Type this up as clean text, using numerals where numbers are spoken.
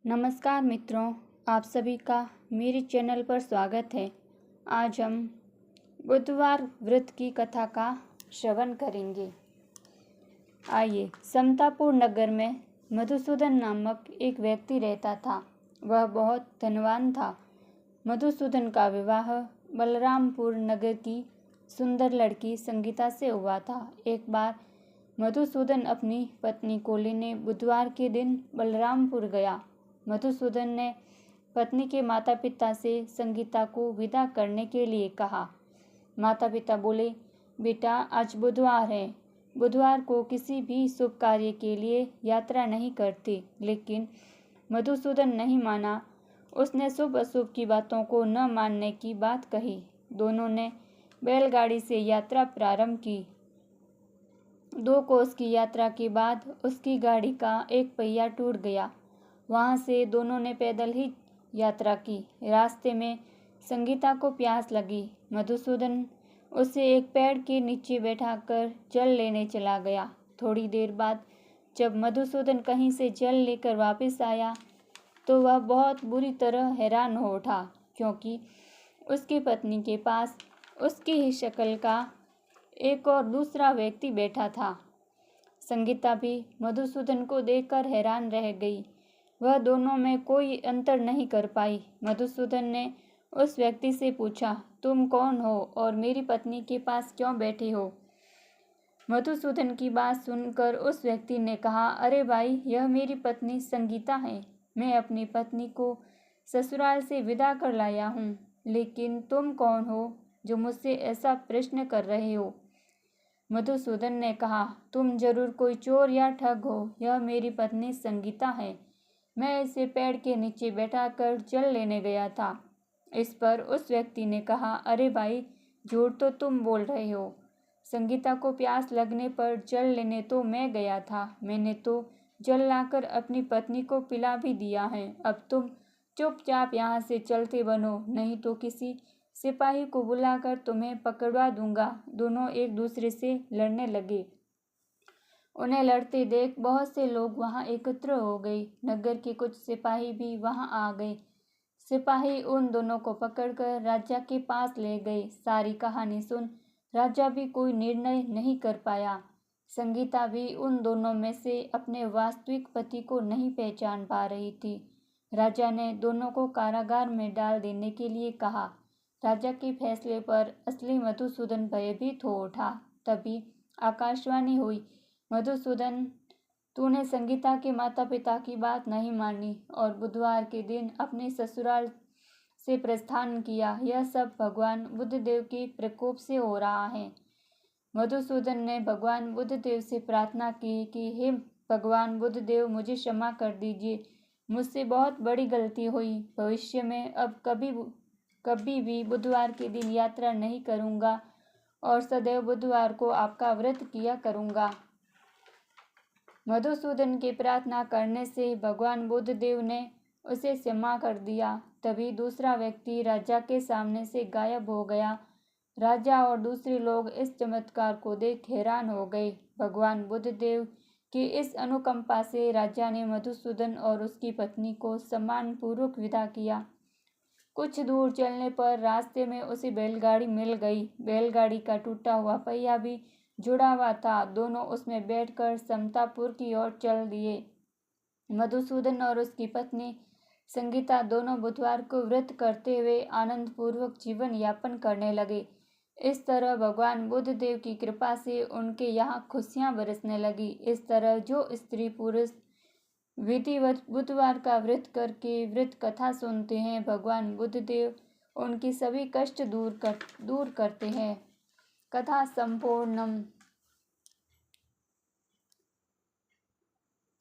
नमस्कार मित्रों, आप सभी का मेरे चैनल पर स्वागत है। आज हम बुधवार व्रत की कथा का श्रवण करेंगे। आइए, समतापुर नगर में मधुसूदन नामक एक व्यक्ति रहता था। वह बहुत धनवान था। मधुसूदन का विवाह बलरामपुर नगर की सुंदर लड़की संगीता से हुआ था। एक बार मधुसूदन अपनी पत्नी को लेने बुधवार के दिन बलरामपुर गया। मधुसूदन ने पत्नी के माता पिता से संगीता को विदा करने के लिए कहा। माता पिता बोले, बेटा आज बुधवार है। बुधवार को किसी भी शुभ कार्य के लिए यात्रा नहीं करते। लेकिन मधुसूदन नहीं माना। उसने शुभ अशुभ की बातों को न मानने की बात कही। दोनों ने बैलगाड़ी से यात्रा प्रारंभ की। 2 कोस की यात्रा के बाद उसकी गाड़ी का एक पहिया टूट गया। वहां से दोनों ने पैदल ही यात्रा की। रास्ते में संगीता को प्यास लगी। मधुसूदन उसे एक पेड़ के नीचे बैठाकर जल लेने चला गया। थोड़ी देर बाद जब मधुसूदन कहीं से जल लेकर वापस आया तो वह बहुत बुरी तरह हैरान हो उठा, क्योंकि उसकी पत्नी के पास उसकी ही शक्ल का एक और दूसरा व्यक्ति बैठा था। संगीता भी मधुसूदन को देखकर हैरान रह गई। वह दोनों में कोई अंतर नहीं कर पाई। मधुसूदन ने उस व्यक्ति से पूछा, तुम कौन हो और मेरी पत्नी के पास क्यों बैठे हो? मधुसूदन की बात सुनकर उस व्यक्ति ने कहा, अरे भाई, यह मेरी पत्नी संगीता है। मैं अपनी पत्नी को ससुराल से विदा कर लाया हूँ। लेकिन तुम कौन हो जो मुझसे ऐसा प्रश्न कर रहे हो? मधुसूदन ने कहा, तुम जरूर कोई चोर या ठग हो। यह मेरी पत्नी संगीता है। मैं इसे पेड़ के नीचे बैठाकर जल लेने गया था। इस पर उस व्यक्ति ने कहा, अरे भाई, झूठ तो तुम बोल रहे हो। संगीता को प्यास लगने पर जल लेने तो मैं गया था। मैंने तो जल लाकर अपनी पत्नी को पिला भी दिया है। अब तुम चुपचाप यहाँ से चलते बनो, नहीं तो किसी सिपाही को बुलाकर तुम्हें पकड़वा दूंगा। दोनों एक दूसरे से लड़ने लगे। उन्हें लड़ते देख बहुत से लोग वहां एकत्र हो गए। नगर के कुछ सिपाही भी वहां आ गए। सिपाही उन दोनों को पकड़कर राजा के पास ले गए। सारी कहानी सुन राजा भी कोई निर्णय नहीं कर पाया। संगीता भी उन दोनों में से अपने वास्तविक पति को नहीं पहचान पा रही थी। राजा ने दोनों को कारागार में डाल देने के लिए कहा। राजा के फैसले पर असली मधुसूदन भयभीत हो उठा। तभी आकाशवाणी हुई, मधुसूदन, तूने संगीता के माता पिता की बात नहीं मानी और बुधवार के दिन अपने ससुराल से प्रस्थान किया। यह सब भगवान बुद्धदेव के प्रकोप से हो रहा है। मधुसूदन ने भगवान बुद्धदेव से प्रार्थना की कि हे भगवान बुद्धदेव, मुझे क्षमा कर दीजिए। मुझसे बहुत बड़ी गलती हुई। भविष्य में अब कभी भी बुधवार के दिन यात्रा नहीं करूँगा और सदैव बुधवार को आपका व्रत किया करूँगा। मधुसूदन के प्रार्थना करने से भगवान बुद्धदेव ने उसे क्षमा कर दिया। तभी दूसरा व्यक्ति राजा के सामने से गायब हो गया। राजा और दूसरे लोग इस चमत्कार को देख हैरान हो गए। भगवान बुद्धदेव की इस अनुकंपा से राजा ने मधुसूदन और उसकी पत्नी को सम्मानपूर्वक विदा किया। कुछ दूर चलने पर रास्ते में उसे बैलगाड़ी मिल गई। बैलगाड़ी का टूटा हुआ पहिया भी जुड़ा हुआ था। दोनों उसमें बैठकर समतापुर की ओर चल दिए। मधुसूदन और उसकी पत्नी संगीता दोनों बुधवार को व्रत करते हुए आनंद पूर्वक जीवन यापन करने लगे। इस तरह भगवान बुद्धदेव की कृपा से उनके यहाँ खुशियाँ बरसने लगी। इस तरह जो स्त्री पुरुष विधिवत बुधवार का व्रत करके व्रत कथा सुनते हैं, भगवान बुद्धदेव उनकी सभी कष्ट दूर करते हैं। कथा संपूर्णम।